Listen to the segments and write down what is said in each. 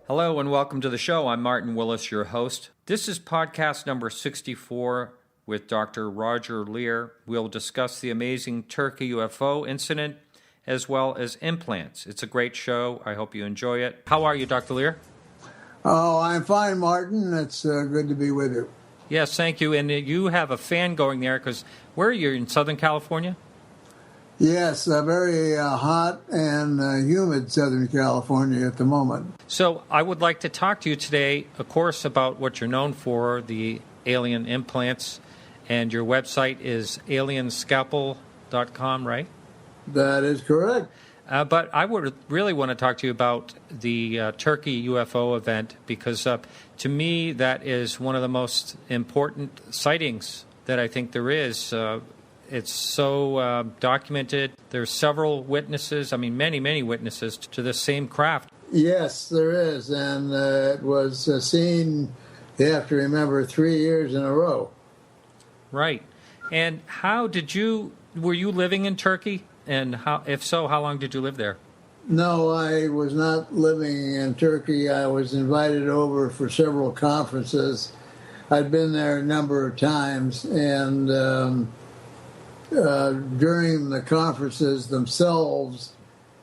Hello and welcome to the show. I'm Martin Willis, your host. This is podcast number 64 with Dr. Rodger Lier. We'll discuss the amazing Turkey UFO incident as well as implants. It's a great show. I hope you enjoy it. How are you, Dr. Lier? Oh, I'm fine, Martin. It's good to be with you. Yes, thank you. And you have a fan going there because where are you? In Southern California? Yes, very hot and humid Southern California at the moment. So I would like to talk to you today, of course, about what you're known for, the alien implants, and your website is alienscalpel.com, right? That is correct. But I would really want to talk to you about the Turkey UFO event because to me that is one of the most important sightings that I think there is. It's so documented. There's several witnesses, many witnesses to the same craft. Yes, there is. And it was seen, you have to remember, 3 years in a row. Right. And were you living in Turkey? And if so, how long did you live there? No, I was not living in Turkey. I was invited over for several conferences. I'd been there a number of times, and during the conferences themselves,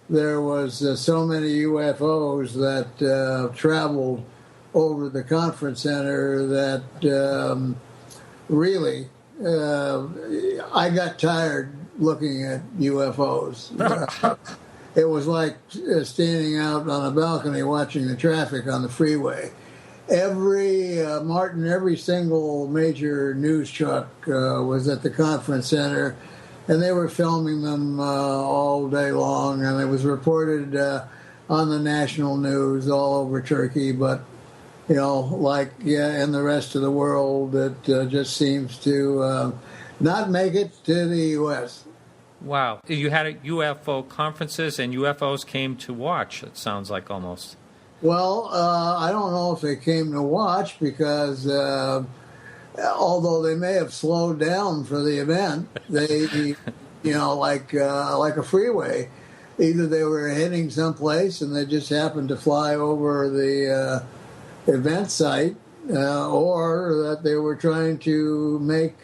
there was so many UFOs that traveled over the conference center that really I got tired looking at UFOs. It was like standing out on a balcony watching the traffic on the freeway. Every single major news truck was at the conference center, and they were filming them all day long, and it was reported on the national news all over Turkey, but in the rest of the world, it just seems to not make it to the U.S. Wow. You had UFO conferences and UFOs came to watch, it sounds like almost. Well, I don't know if they came to watch because although they may have slowed down for the event, they, like a freeway, either they were heading someplace and they just happened to fly over the event site, or that they were trying to make,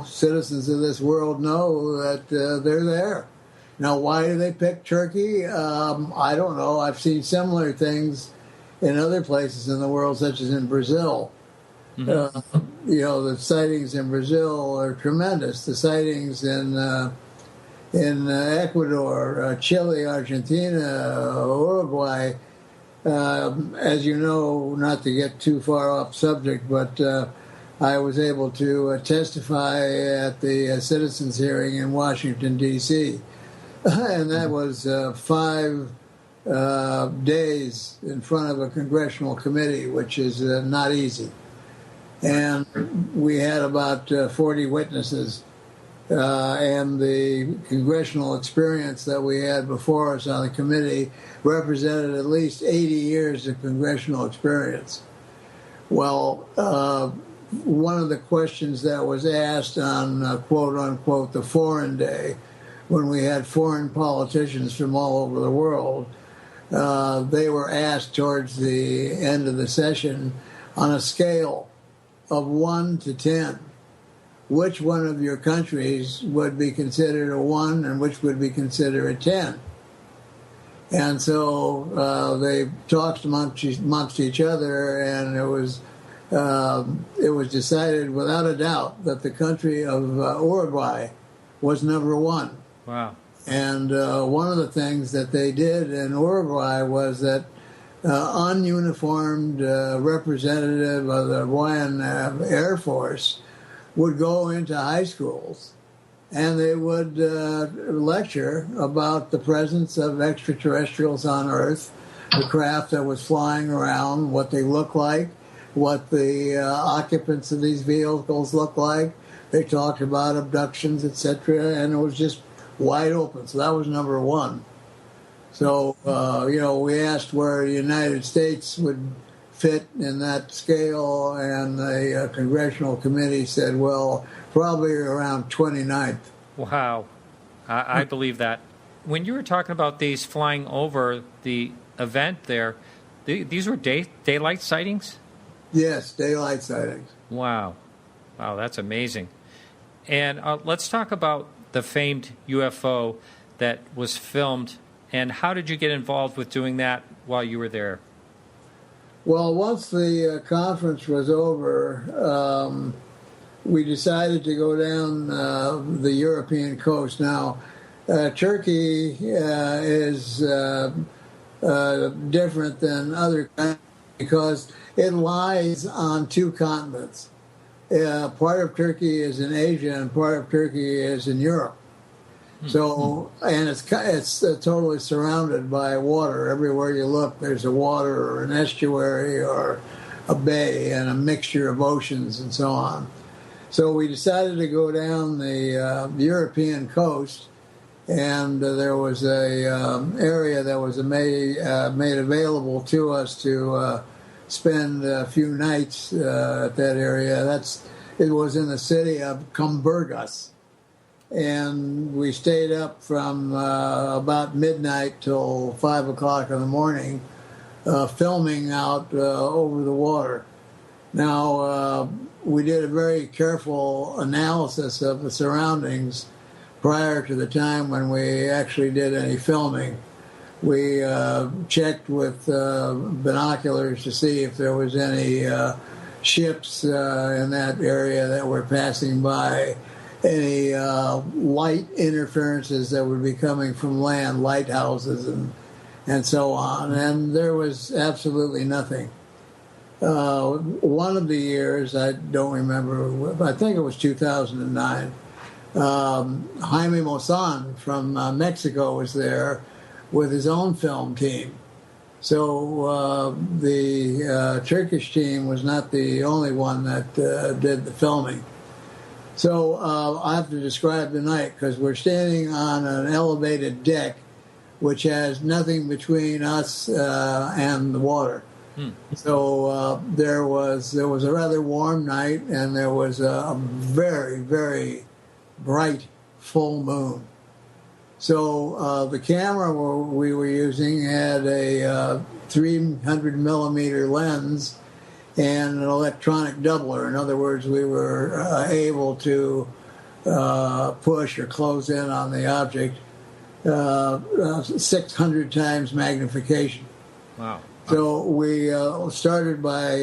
citizens of this world know that they're there. Now, why do they pick Turkey? I don't know. I've seen similar things in other places in the world, such as in Brazil. Mm-hmm. The sightings in Brazil are tremendous. The sightings in Ecuador, Chile, Argentina, Uruguay. As you know, not to get too far off subject, but I was able to testify at the citizens' hearing in Washington, D.C., and that was 5 days in front of a congressional committee, which is not easy. And we had about 40 witnesses, and the congressional experience that we had before us on the committee represented at least 80 years of congressional experience. Well, one of the questions that was asked on quote-unquote the foreign day, when we had foreign politicians from all over the world, they were asked towards the end of the session on a scale of 1 to 10, which one of your countries would be considered a 1 and which would be considered a 10. And so they talked amongst each other, and it was decided without a doubt that the country of Uruguay was number 1. Wow. And one of the things that they did in Uruguay was that ununiformed representative of the Hawaiian Air Force would go into high schools and they would lecture about the presence of extraterrestrials on Earth, the craft that was flying around, what they look like, what the occupants of these vehicles look like. They talked about abductions, etc., and it was just wide open. So that was number 1. So, we asked where the United States would fit in that scale, and the congressional committee said, well, probably around 29th. Wow. I believe that. When you were talking about these flying over the event there. These were daylight sightings? Yes, daylight sightings. Wow. Wow, that's amazing. And let's talk about the famed UFO that was filmed, and how did you get involved with doing that while you were there? Well, once the conference was over, we decided to go down the European coast. Now, Turkey is different than other countries because it lies on two continents. Part of Turkey is in Asia and part of Turkey is in Europe. So, and it's totally surrounded by water. Everywhere you look, there's a water or an estuary or a bay and a mixture of oceans and so on. So we decided to go down the European coast, and there was a area that was made available to us to spend a few nights at that area. It was in the city of Kumburgos. And we stayed up from about midnight till 5 o'clock in the morning, filming out over the water. Now, we did a very careful analysis of the surroundings prior to the time when we actually did any filming. We checked with binoculars to see if there was any ships in that area that were passing by, any light interferences that would be coming from land, lighthouses and so on. And there was absolutely nothing. One of the years, I don't remember, I think it was 2009, Jaime Maussan from Mexico was there with his own film team. So the Turkish team was not the only one that did the filming. So I have to describe the night because we're standing on an elevated deck which has nothing between us and the water. So there was a rather warm night, and there was a very, very bright full moon. So the camera we were using had a 300 millimeter lens and an electronic doubler. In other words, we were able to push or close in on the object 600 times magnification. Wow. So we started by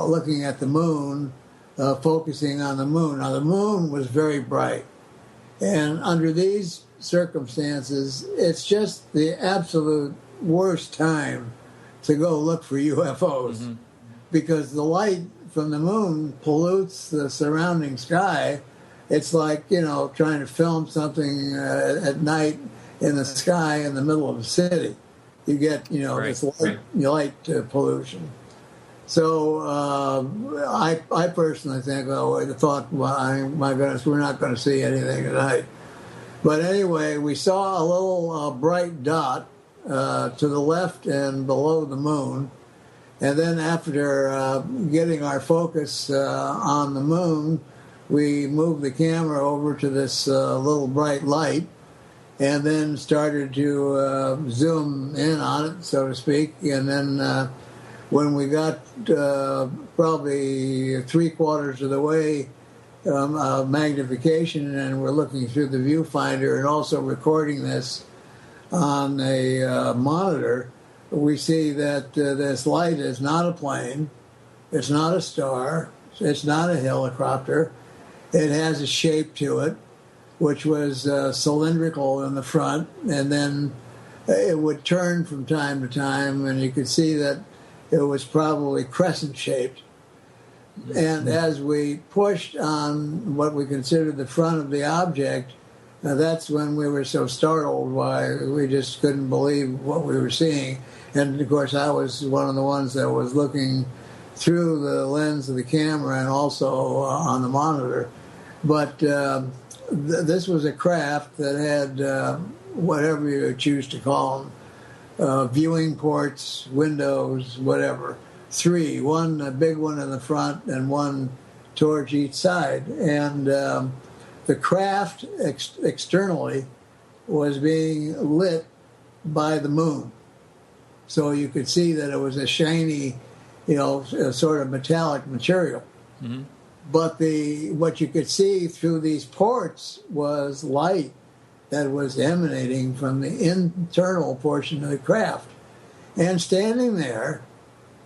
looking at the moon, focusing on the moon. Now, the moon was very bright. And under these circumstances, it's just the absolute worst time to go look for UFOs. Because the light from the moon pollutes the surrounding sky. It's like, trying to film something at night in the sky in the middle of a city. You get, this light pollution. So I personally think, my goodness, we're not going to see anything tonight. But anyway, we saw a little bright dot to the left and below the moon. And then after getting our focus on the moon, we moved the camera over to this little bright light and then started to zoom in on it, so to speak. And then when we got probably 3/4 of the way magnification, and we're looking through the viewfinder and also recording this on a monitor, we see that this light is not a plane, it's not a star, it's not a helicopter. It has a shape to it, which was cylindrical in the front, and then it would turn from time to time, and you could see that it was probably crescent-shaped. And as we pushed on what we considered the front of the object, that's when we were so startled why we just couldn't believe what we were seeing. And, of course, I was one of the ones that was looking through the lens of the camera and also on the monitor. But this was a craft that had whatever you choose to call them, viewing ports, windows, whatever. 3, one a big one in the front and one towards each side. And the craft externally was being lit by the moon. so you could see that it was a shiny, sort of metallic material. Mm-hmm. But what you could see through these ports was light that was emanating from the internal portion of the craft. And standing there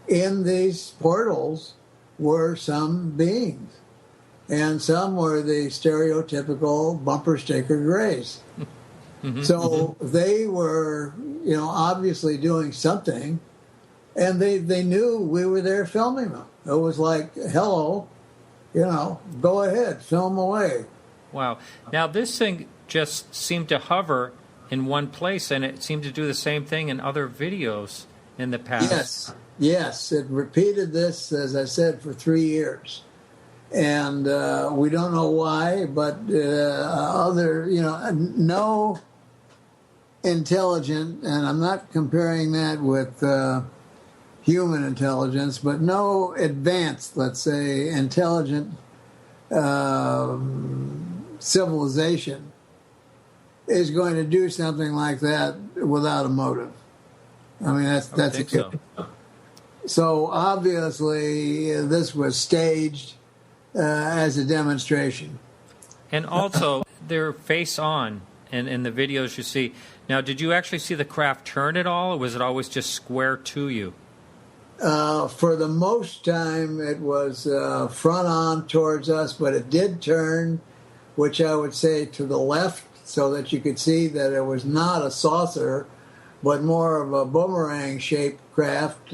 in these portals were some beings. And some were the stereotypical bumper sticker grays. Mm-hmm. So they were, obviously doing something, and they knew we were there filming them. It was like, hello, go ahead, film away. Wow. Now, this thing just seemed to hover in one place, and it seemed to do the same thing in other videos in the past. Yes. It repeated this, as I said, for 3 years. And we don't know why, but no intelligent, and I'm not comparing that with human intelligence, but no advanced, let's say, intelligent civilization is going to do something like that without a motive. I mean, that's a given. So obviously, this was staged as a demonstration. And also, they're face on in the videos you see. Now, did you actually see the craft turn at all, or was it always just square to you? For the most time, it was front on towards us, but it did turn, which I would say to the left, so that you could see that it was not a saucer, but more of a boomerang-shaped craft,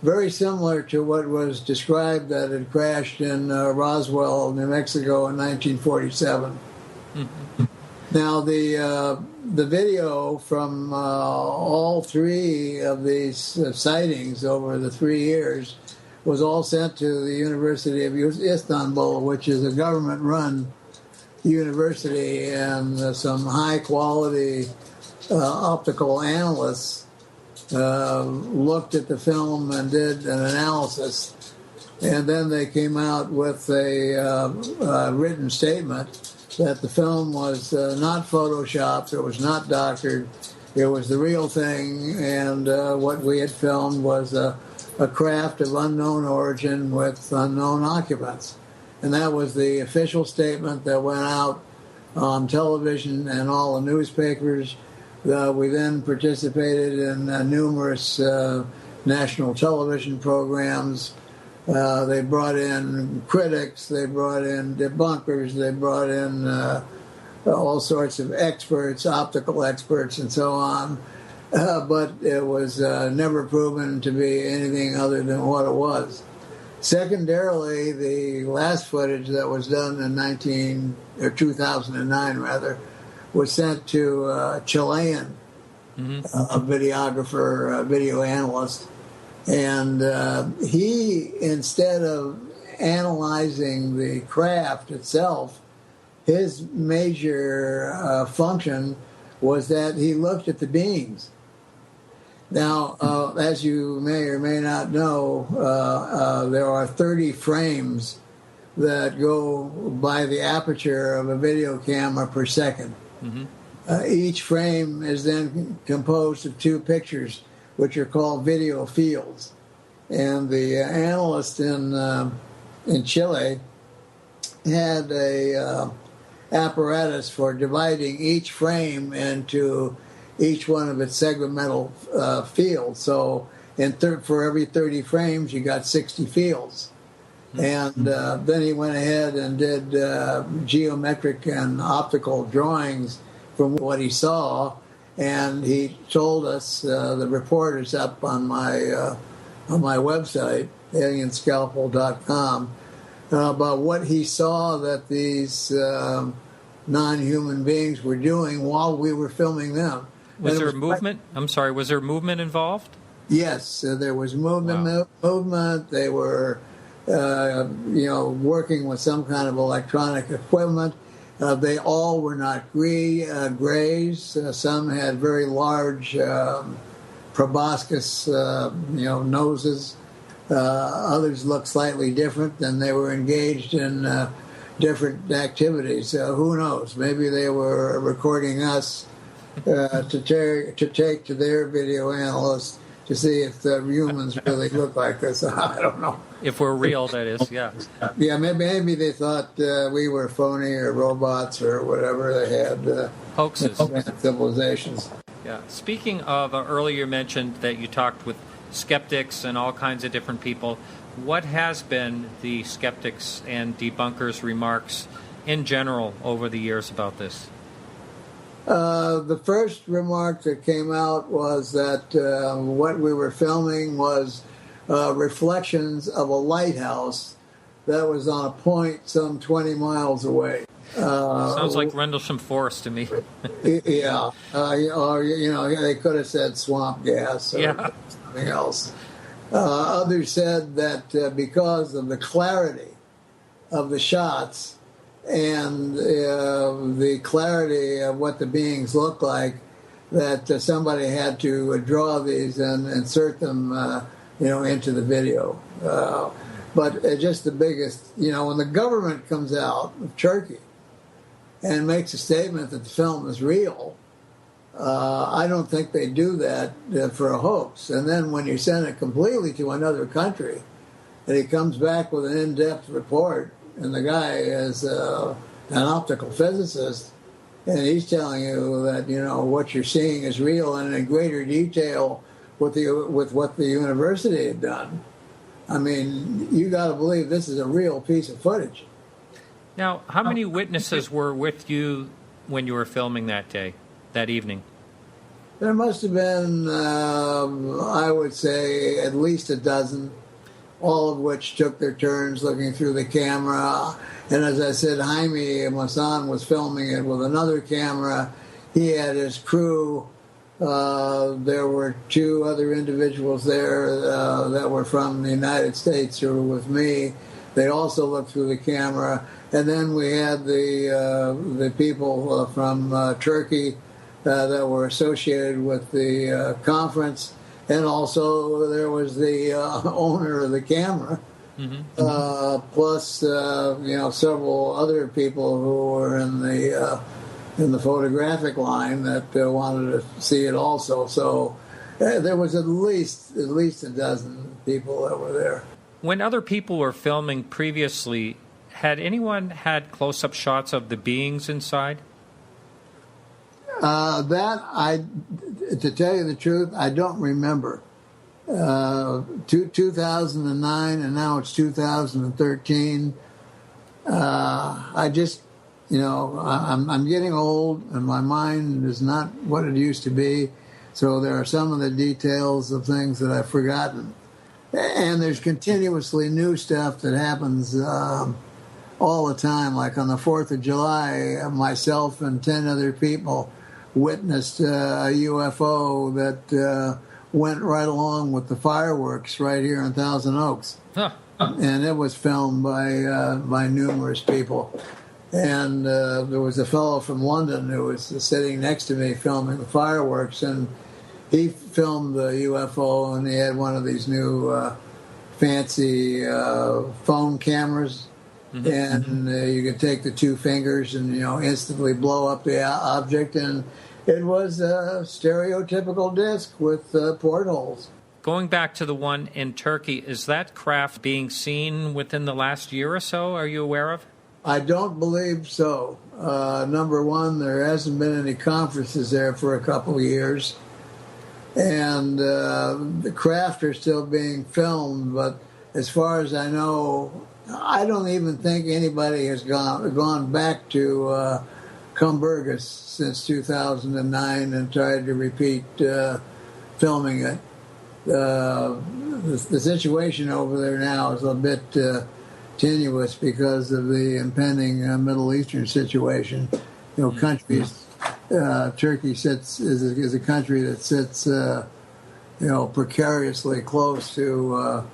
very similar to what was described that had crashed in Roswell, New Mexico in 1947. Mm-hmm. Now, the video from all three of these sightings over the 3 years was all sent to the University of Istanbul, which is a government-run university, and some high-quality optical analysts looked at the film and did an analysis, and then they came out with a written statement that the film was not photoshopped, it was not doctored, it was the real thing, and what we had filmed was a craft of unknown origin with unknown occupants. And that was the official statement that went out on television and all the newspapers. We then participated in numerous national television programs. They brought in critics, they brought in debunkers, they brought in all sorts of experts, optical experts, and so on. But it was never proven to be anything other than what it was. Secondarily, the last footage that was done in 2009 rather, was sent to a Chilean videographer, video analyst. And he, instead of analyzing the craft itself, his major function was that he looked at the beings. Now, as you may or may not know, there are 30 frames that go by the aperture of a video camera per second. Mm-hmm. Each frame is then composed of 2 pictures, which are called video fields. And the analyst in Chile had a apparatus for dividing each frame into each one of its segmental fields. So for every 30 frames, you got 60 fields. And then he went ahead and did geometric and optical drawings from what he saw, and he told us, the report is up on my website, alienscalpel.com, about what he saw that these non-human beings were doing while we were filming them. Was there movement? I'm sorry, was there movement involved? Yes, there was movement. They were working with some kind of electronic equipment. They all were not grays. Some had very large proboscis, noses. Others looked slightly different, and they were engaged in different activities. Who knows? Maybe they were recording us to take to their video analysts to see if the humans really look like this. I don't know. If we're real, that is, yeah. Yeah, maybe they thought we were phony or robots or whatever they had. Hoaxes. Civilizations. Yeah. Speaking of, earlier you mentioned that you talked with skeptics and all kinds of different people. What has been the skeptics and debunkers' remarks in general over the years about this? The first remark that came out was that what we were filming was reflections of a lighthouse that was on a point some 20 miles away. Sounds like Rendlesham Forest to me. Yeah. Or, they could have said swamp gas or something else. Others said that because of the clarity of the shots and the clarity of what the beings look like, that somebody had to draw these and insert them, into the video. But just the biggest, when the government comes out of Turkey and makes a statement that the film is real, I don't think they do that for a hoax. And then when you send it completely to another country, and he comes back with an in-depth report, and the guy is an optical physicist, and he's telling you that what you're seeing is real and in greater detail with what the university had done. I mean, you got to believe this is a real piece of footage. Now, how many witnesses were with you when you were filming that evening? There must have been, I would say, at least a dozen, all of which took their turns looking through the camera. And as I said, Jaime Maussan was filming it with another camera. He had his crew. There were two other individuals there that were from the United States who were with me. They also looked through the camera. And then we had the people from Turkey that were associated with the conference. And also there was the owner of the camera, plus several other people who were in the photographic line that wanted to see it also. So there was at least a dozen people that were there. When other people were filming previously, had anyone had close-up shots of the beings inside? To tell you the truth, I don't remember. 2009 and now it's 2013. I just, I'm getting old and my mind is not what it used to be. So there are some of the details of things that I've forgotten. And there's continuously new stuff that happens all the time. Like on the 4th of July, myself and 10 other people witnessed a UFO that went right along with the fireworks right here in Thousand Oaks. And it was filmed by numerous people. And there was a fellow from London who was sitting next to me filming the fireworks, and he filmed the UFO, and he had one of these new fancy phone cameras. And you could take the two fingers and instantly blow up the object, and it was a stereotypical disc with portholes. Going back to the one in Turkey, is that craft being seen within the last year or so? Are you aware of? I don't believe so. Number one, there hasn't been any conferences there for a couple of years, and the craft are still being filmed. But as far as I know, I don't even think anybody has gone back to Cumbergus since 2009 and tried to repeat filming it. The situation over there now is a bit tenuous because of the impending Middle Eastern situation. Countries, Turkey is a country that sits, precariously close to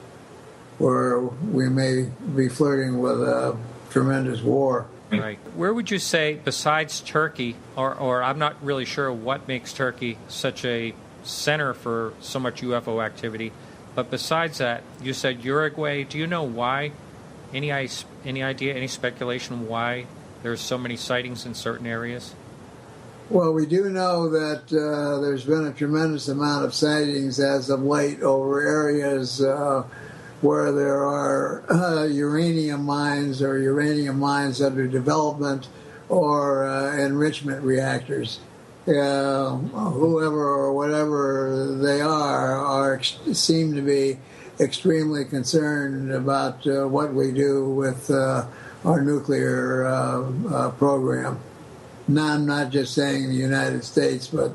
where we may be flirting with a tremendous war. Right. Where would you say, besides Turkey, or I'm not really sure what makes Turkey such a center for so much UFO activity, but besides that, you said Uruguay. Do you know why? Any idea, any speculation why there's so many sightings in certain areas? Well, we do know that there's been a tremendous amount of sightings as of late over areas where there are uranium mines or uranium mines under development or enrichment reactors. Whoever or whatever they are seem to be extremely concerned about what we do with our nuclear program. Now, I'm not just saying the United States, but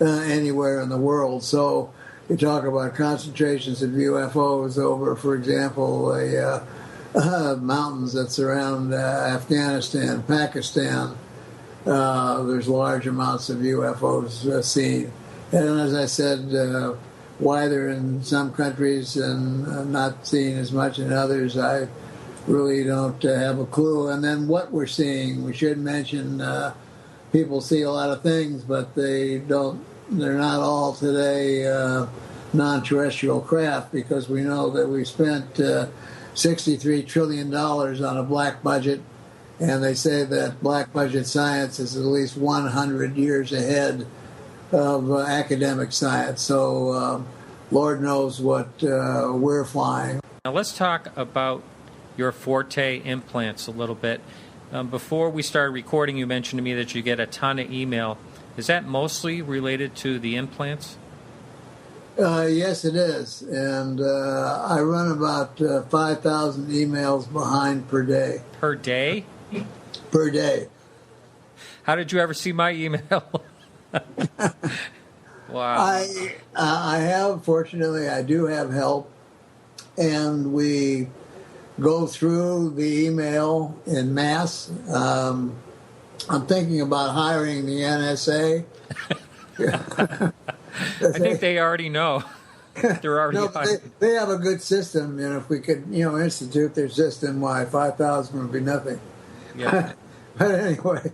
anywhere in the world. So you talk about concentrations of UFOs over, for example, mountains that surround Afghanistan, Pakistan. There's large amounts of UFOs seen. And as I said, why they're in some countries and not seen as much in others, I really don't have a clue. And then what we're seeing, we should mention, people see a lot of things, but they're not all today non-terrestrial craft, because we know that we spent $63 trillion on a black budget, and they say that black budget science is at least 100 years ahead of academic science. So Lord knows what we're flying. Now let's talk about your Forte implants a little bit. Before we started recording, you mentioned to me that you get a ton of email. Is that mostly related to the implants? Yes, it is. And I run about 5,000 emails behind per day. Per day? Per day. How did you ever see my email? Wow. I have, fortunately, I do have help. And we go through the email in mass. I'm thinking about hiring the NSA. I think they already know. They're already they have a good system, and if we could, institute their system, why 5,000 would be nothing. Yeah. But anyway,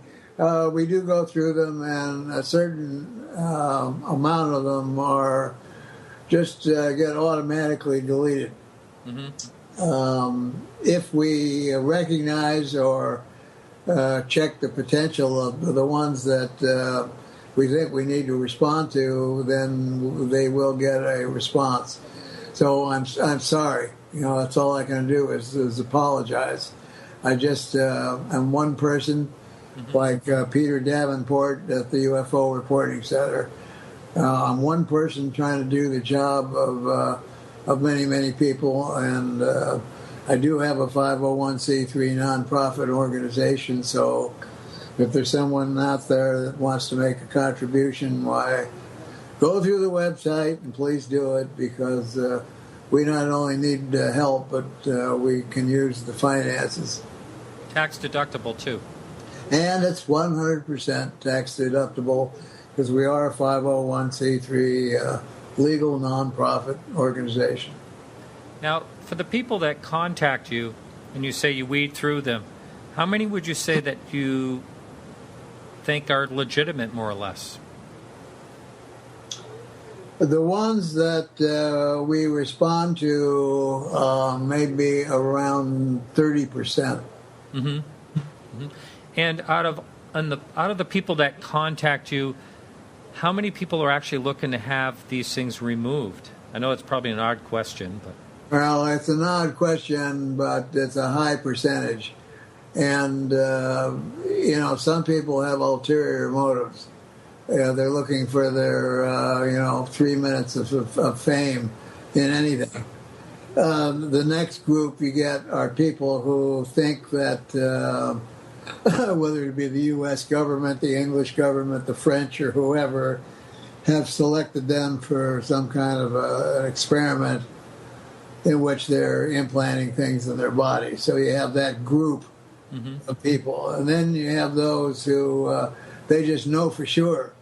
we do go through them, and a certain amount of them are just get automatically deleted. Mm-hmm. If we recognize or check the potential of the ones that we think we need to respond to, then they will get a response. So I'm sorry. That's all I can do is apologize. I just am one person, like Peter Davenport at the UFO Reporting Center. I'm one person trying to do the job of many, many people, and I do have a 501c3 nonprofit organization, so if there's someone out there that wants to make a contribution, why, go through the website and please do it, because we not only need help, but we can use the finances. Tax deductible, too. And it's 100% tax deductible, because we are a 501c3 legal nonprofit organization. Now, for the people that contact you, and you say you weed through them, how many would you say that you think are legitimate, more or less? The ones that we respond to maybe around 30%. Mm-hmm. Mm-hmm. And out of the people that contact you, how many people are actually looking to have these things removed? I know it's probably an odd question, but well, it's an odd question, but it's a high percentage. And some people have ulterior motives. They're looking for their 3 minutes of fame in anything. The next group you get are people who think that whether it be the U.S. government, the English government, the French, or whoever, have selected them for some kind of an experiment in which they're implanting things in their body. So you have that group of people. And then you have those who they just know for sure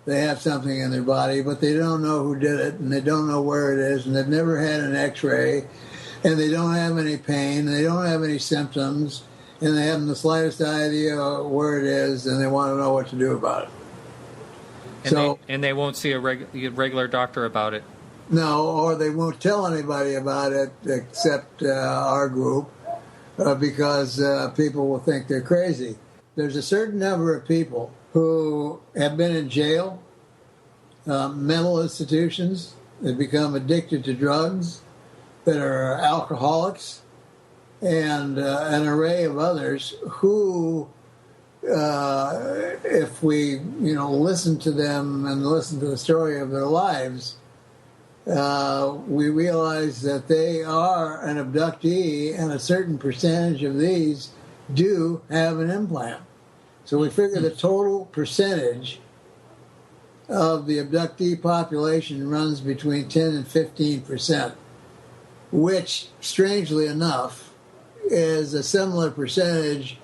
they have something in their body, but they don't know who did it, and they don't know where it is, and they've never had an x-ray, and they don't have any pain, and they don't have any symptoms, and they haven't the slightest idea where it is, and they want to know what to do about it. And they won't see a regular doctor about it. No, or they won't tell anybody about it except our group, because people will think they're crazy. There's a certain number of people who have been in jail, mental institutions, that become addicted to drugs, that are alcoholics, and an array of others who, if we, listen to them and listen to the story of their lives, we realize that they are an abductee, and a certain percentage of these do have an implant. So we figure the total percentage of the abductee population runs between 10 and 15%, which, strangely enough, is a similar percentage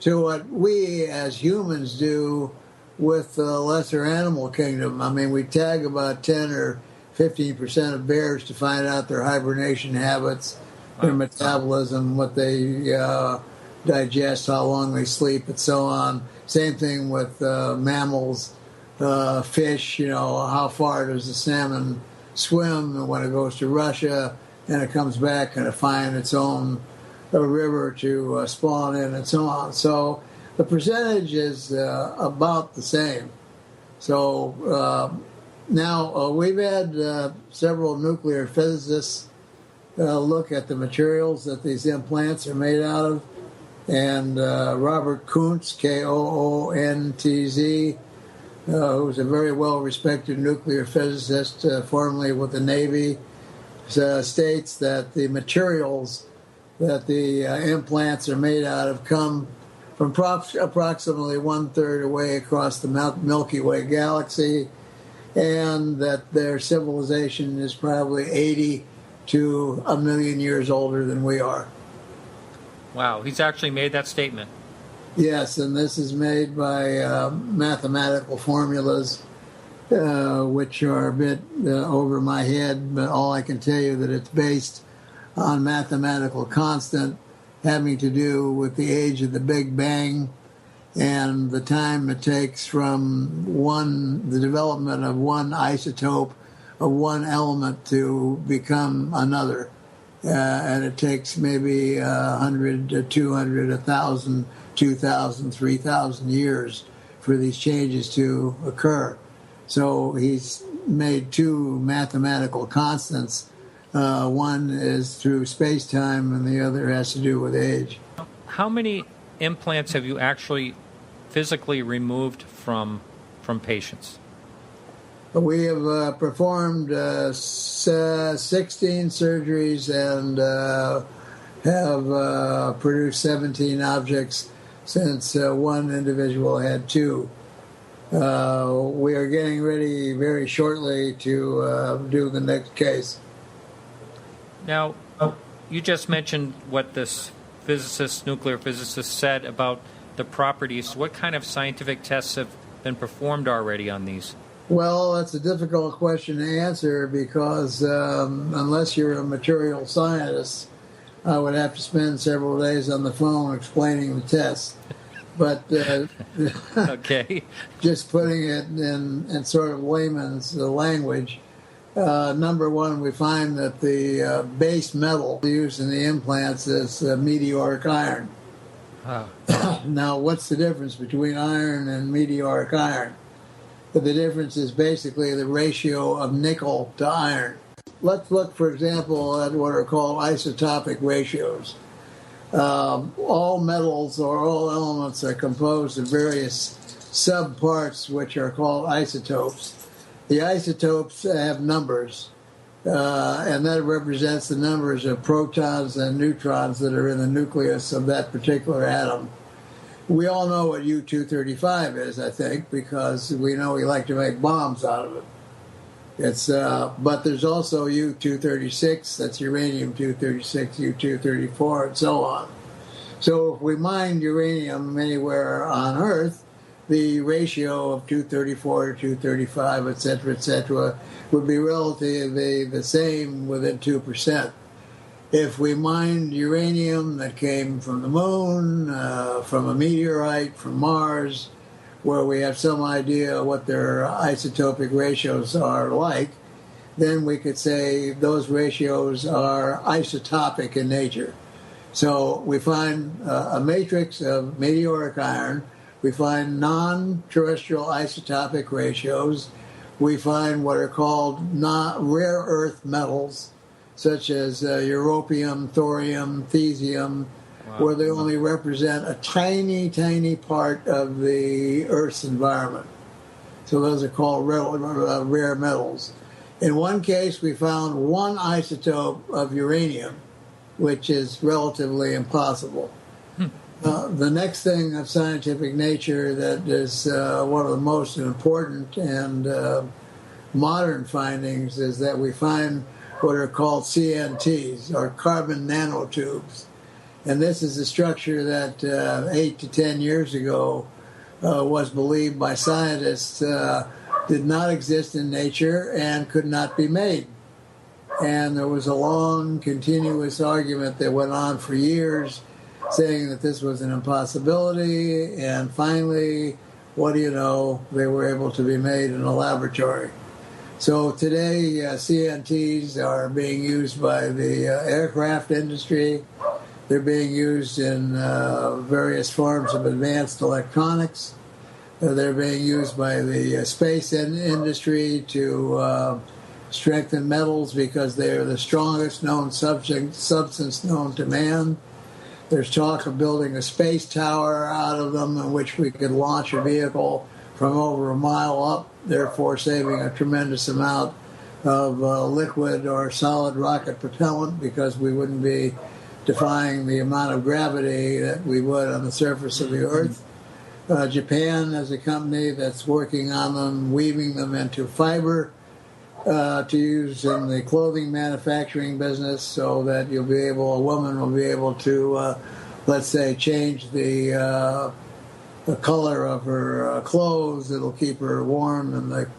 to what we as humans do with the lesser animal kingdom. I mean, we tag about 10 or 15% of bears to find out their hibernation habits, their metabolism, what they digest, how long they sleep, and so on. Same thing with mammals, fish, how far does the salmon swim when it goes to Russia and it comes back and it finds its own river to spawn in, and so on. So the percentage is about the same. So now we've had several nuclear physicists look at the materials that these implants are made out of, and Robert Kuntz, K-O-O-N-T-Z, who's a very well-respected nuclear physicist, formerly with the Navy, states that the materials that the implants are made out of come from approximately one-third away across the Milky Way galaxy, and that their civilization is probably 80 to a million years older than we are. Wow, he's actually made that statement. Yes, and this is made by mathematical formulas, which are a bit over my head, but all I can tell you that it's based on mathematical constant having to do with the age of the Big Bang and the time it takes from the development of one isotope of one element to become another. And it takes maybe 100, 200, 1,000, 2,000, 3,000 years for these changes to occur. So he's made two mathematical constants. One is through space-time, and the other has to do with age. How many implants have you actually physically removed from patients? We have performed 16 surgeries and have produced 17 objects since one individual had two. We are getting ready very shortly to do the next case. Now, you just mentioned what this nuclear physicist said about the properties. What kind of scientific tests have been performed already on these? Well, that's a difficult question to answer because unless you're a material scientist, I would have to spend several days on the phone explaining the tests. But okay, just putting it in sort of layman's language, number one, we find that the base metal used in the implants is meteoric iron. Wow. Now, what's the difference between iron and meteoric iron? The difference is basically the ratio of nickel to iron. Let's look, for example, at what are called isotopic ratios. All metals or all elements are composed of various subparts which are called isotopes. The isotopes have numbers, and that represents the numbers of protons and neutrons that are in the nucleus of that particular atom. We all know what U-235 is, I think, because we know we like to make bombs out of it. But there's also U-236, that's uranium-236, U-234, and so on. So if we mine uranium anywhere on Earth, the ratio of 234 to 235, et cetera, would be relatively the same within 2%. If we mined uranium that came from the moon, from a meteorite, from Mars, where we have some idea what their isotopic ratios are like, then we could say those ratios are isotopic in nature. So we find a matrix of meteoric iron We find non-terrestrial isotopic ratios. We find what are called rare earth metals, such as europium, thorium, cesium, where they only represent a tiny, tiny part of the Earth's environment. So those are called rare metals. In one case, we found one isotope of uranium, which is relatively impossible. The next thing of scientific nature that is one of the most important and modern findings is that we find what are called CNTs, or carbon nanotubes. And this is a structure that 8 to 10 years ago was believed by scientists did not exist in nature and could not be made. And there was a long, continuous argument that went on for years, saying that this was an impossibility, and finally, what do you know, they were able to be made in a laboratory. So today, CNTs are being used by the aircraft industry. They're being used in various forms of advanced electronics. They're being used by the space industry to strengthen metals because they are the strongest known substance known to man. There's talk of building a space tower out of them in which we could launch a vehicle from over a mile up, therefore saving a tremendous amount of liquid or solid rocket propellant because we wouldn't be defying the amount of gravity that we would on the surface of the Earth. Japan has a company that's working on them, weaving them into fiber to use in the clothing manufacturing business, so that a woman will be able to, let's say, change the color of her clothes. It'll keep her warm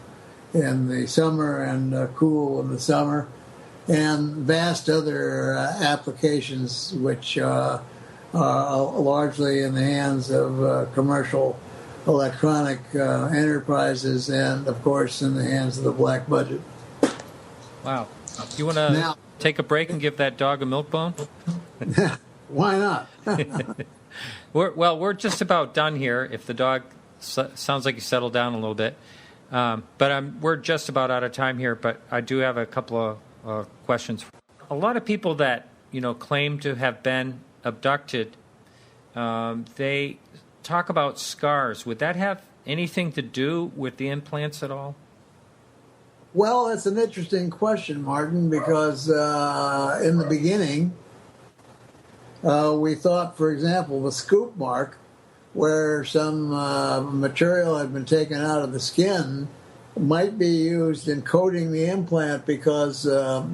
in the summer and cool in the summer, and vast other applications which are largely in the hands of commercial electronic enterprises and, of course, in the hands of the black budget. Wow. You want to take a break and give that dog a milk bone? Why not? We're just about done here. If the dog sounds like he settled down a little bit. But we're just about out of time here, but I do have a couple of questions. A lot of people that claim to have been abducted, they talk about scars. Would that have anything to do with the implants at all? Well, that's an interesting question, Martin, because in the beginning, we thought, for example, the scoop mark, where some material had been taken out of the skin, might be used in coating the implant, because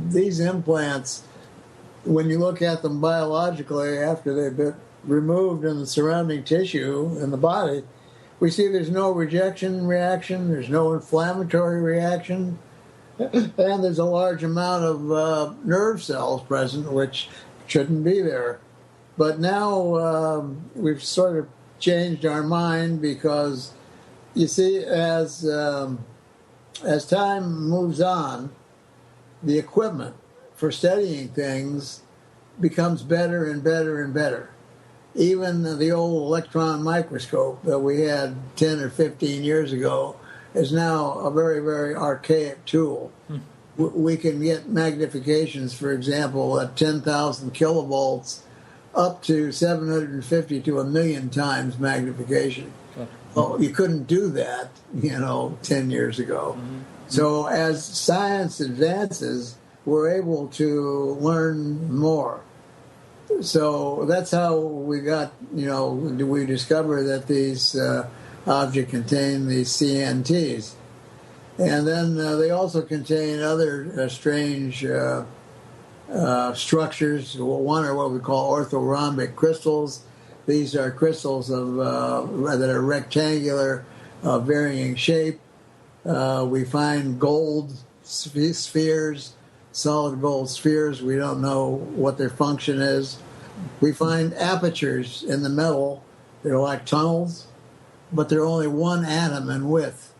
these implants, when you look at them biologically after they've been removed in the surrounding tissue in the body, we see there's no rejection reaction, there's no inflammatory reaction, and there's a large amount of nerve cells present, which shouldn't be there. But now we've sort of changed our mind, because you see, as time moves on, the equipment for studying things becomes better and better and better. Even the old electron microscope that we had 10 or 15 years ago is now a very, very archaic tool. We can get magnifications, for example, at 10,000 kilovolts up to 750 to 1,000,000 times magnification. Well, you couldn't do that, 10 years ago. So as science advances, we're able to learn more. So that's how we we discovered that these objects contain these CNTs. And then they also contain other strange structures. One are what we call orthorhombic crystals. These are crystals that are rectangular, varying shape. We find gold spheres, solid gold spheres. We don't know what their function is. We find apertures in the metal. They're like tunnels, but they're only one atom in width.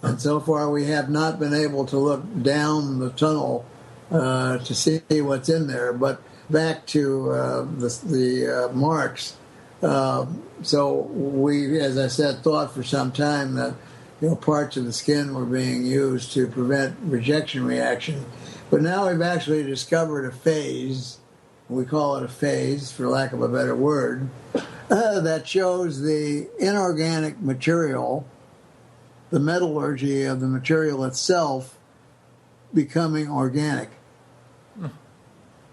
And so far, we have not been able to look down the tunnel to see what's in there. But back to the marks, So we, as I said, thought for some time that parts of the skin were being used to prevent rejection reaction. But now we've actually discovered a phase, we call it a phase for lack of a better word, that shows the inorganic material, the metallurgy of the material itself, becoming organic.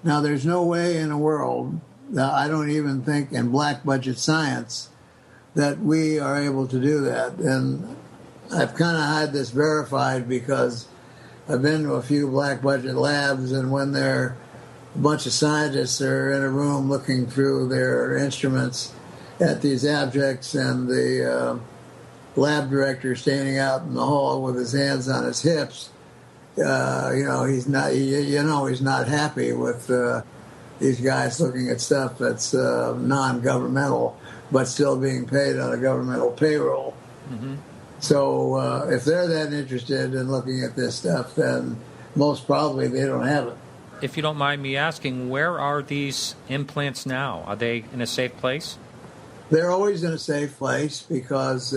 Now, there's no way in the world, I don't even think in black budget science, that we are able to do that. And I've kind of had this verified because I've been to a few black budget labs, and when a bunch of scientists are in a room looking through their instruments at these objects, and the lab director standing out in the hall with his hands on his hips, he's not happy with these guys looking at stuff that's non-governmental, but still being paid on a governmental payroll. Mm-hmm. So if they're that interested in looking at this stuff, then most probably they don't have it. If you don't mind me asking, where are these implants now? Are they in a safe place? They're always in a safe place because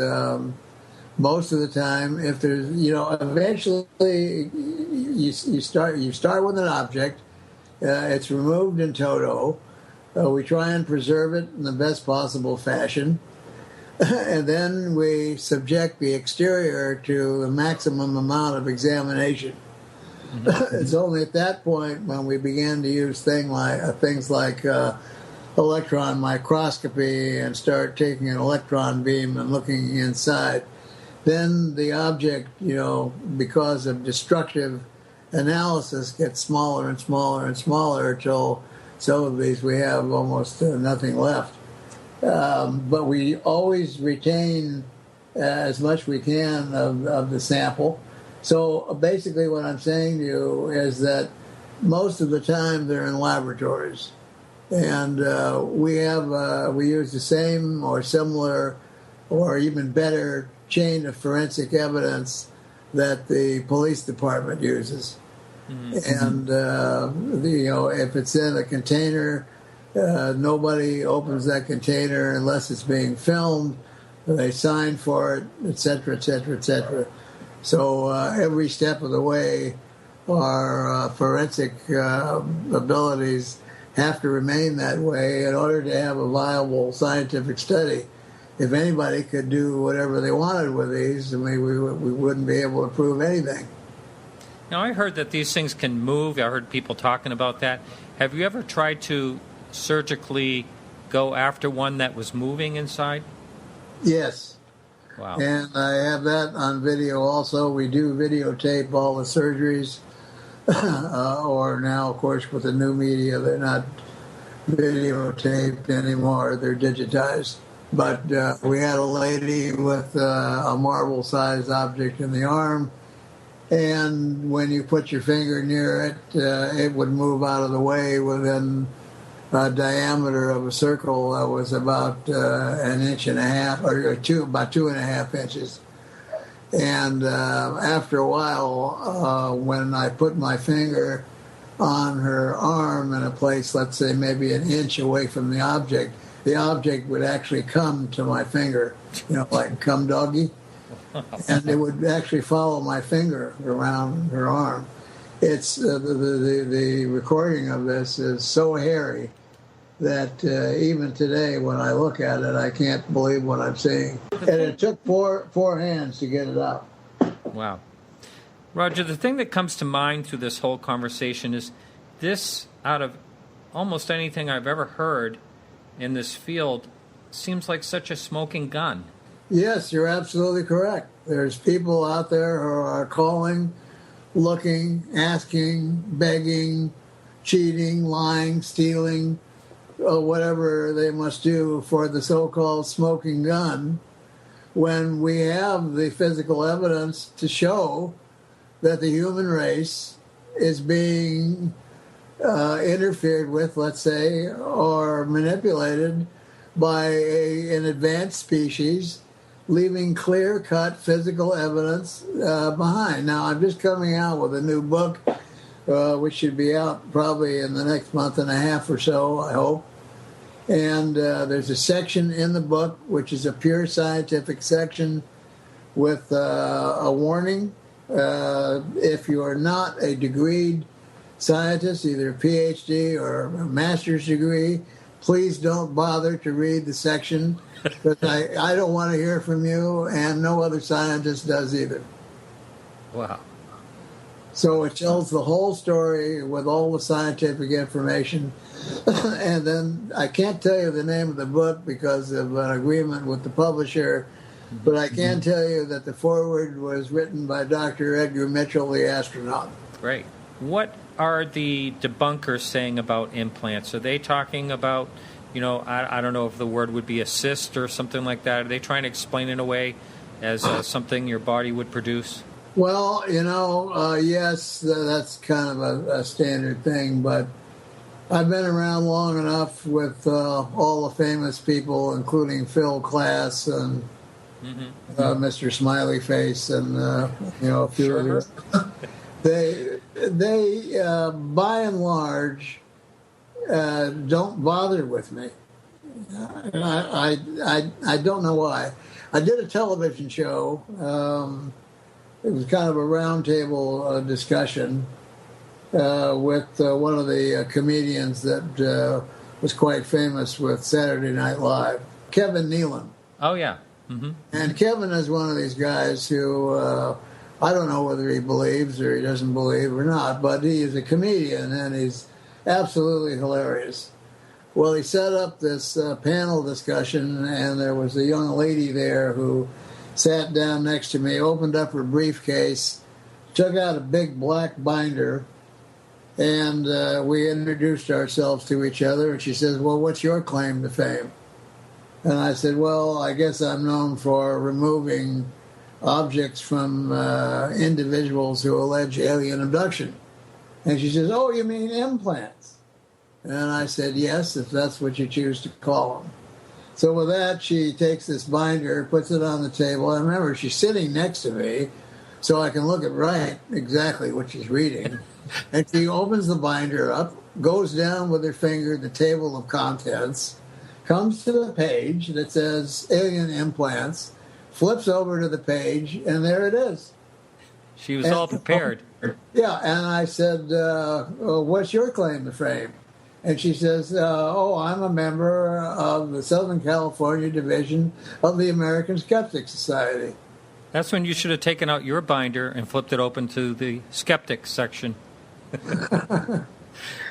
most of the time, if there's, eventually you start with an object, it's removed in toto. We try and preserve it in the best possible fashion. And then we subject the exterior to the maximum amount of examination. Mm-hmm. It's only at that point when we began to use things like electron microscopy and start taking an electron beam and looking inside. Then the object, because of destructive analysis, gets smaller and smaller and smaller until some of these we have almost nothing left. But we always retain as much we can of the sample. So basically what I'm saying to you is that most of the time they're in laboratories. And we use the same or similar or even better chain of forensic evidence that the police department uses. Mm-hmm. And, if it's in a container, nobody opens that container unless it's being filmed. They sign for it, et cetera, et cetera, et cetera. So every step of the way, our forensic abilities have to remain that way in order to have a viable scientific study. If anybody could do whatever they wanted with these, we wouldn't be able to prove anything. Now, I heard that these things can move. I heard people talking about that. Have you ever tried to surgically go after one that was moving inside? Yes. Wow. And I have that on video also. We do videotape all the surgeries. Or now, of course, with the new media, they're not videotaped anymore. They're digitized. But we had a lady with a marble-sized object in the arm, and when you put your finger near it, it would move out of the way within a diameter of a circle that was about an inch and a half, or about 2.5 inches. And after a while, when I put my finger on her arm in a place, let's say maybe an inch away from the object would actually come to my finger, like come doggy. And it would actually follow my finger around her arm. It's the recording of this is so hairy that even today when I look at it, I can't believe what I'm seeing. And it took four hands to get it out. Wow. Rodger, the thing that comes to mind through this whole conversation is this, out of almost anything I've ever heard in this field, seems like such a smoking gun. Yes, you're absolutely correct. There's people out there who are calling, looking, asking, begging, cheating, lying, stealing, whatever they must do for the so-called smoking gun, when we have the physical evidence to show that the human race is being interfered with, let's say, or manipulated by an advanced species, leaving clear-cut physical evidence behind. Now, I'm just coming out with a new book, which should be out probably in the next month and a half or so, I hope. And there's a section in the book which is a pure scientific section with a warning. If you are not a degreed scientist, either a PhD or a master's degree, please don't bother to read the section, because I don't want to hear from you, and no other scientist does either. Wow. So it tells the whole story with all the scientific information. And then I can't tell you the name of the book because of an agreement with the publisher, but I can tell you that the foreword was written by Dr. Edgar Mitchell, the astronaut. Great. What are the debunkers saying about implants? Are they talking about, I don't know if the word would be assist or something like that. Are they trying to explain it away as something your body would produce? Well, yes, that's kind of a standard thing, but I've been around long enough with all the famous people, including Phil Klass and Mr. Smiley Face and, a few others. They by and large, don't bother with me. I don't know why. I did a television show. It was kind of a roundtable discussion with one of the comedians that was quite famous with Saturday Night Live, Kevin Nealon. Oh, yeah. Mm-hmm. And Kevin is one of these guys who, I don't know whether he believes or he doesn't believe or not, but he is a comedian and he's absolutely hilarious. Well, he set up this panel discussion, and there was a young lady there who sat down next to me, opened up her briefcase, took out a big black binder, and we introduced ourselves to each other. And she says, "Well, what's your claim to fame?" And I said, "Well, I guess I'm known for removing objects from individuals who allege alien abduction." And she says, "Oh, you mean implants?" And I said, "Yes, if that's what you choose to call them." So with that, she takes this binder, puts it on the table. I remember she's sitting next to me, so I can look at right exactly what she's reading. And she opens the binder up, goes down with her finger the table of contents, comes to the page that says alien implants, flips over to the page, and there it is. She was all prepared. Yeah, and I said, "What's your claim to fame?" And she says, I'm a member of the Southern California division of the American Skeptic Society. That's when you should have taken out your binder and flipped it open to the skeptic section.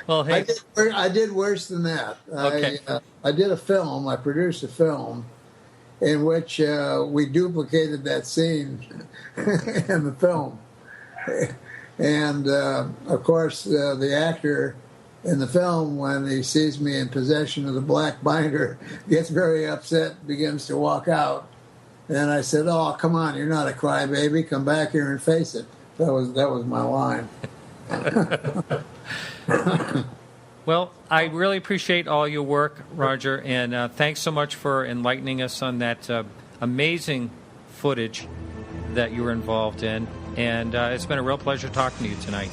Well, hey. I did worse than that. Okay. I did a film. I produced a film in which we duplicated that scene in the film. And, of course, the actor in the film, when he sees me in possession of the black binder, gets very upset, begins to walk out. And I said, "Oh, come on, you're not a crybaby. Come back here and face it." That was my line. Well, I really appreciate all your work, Rodger, and thanks so much for enlightening us on that amazing footage that you were involved in. And it's been a real pleasure talking to you tonight.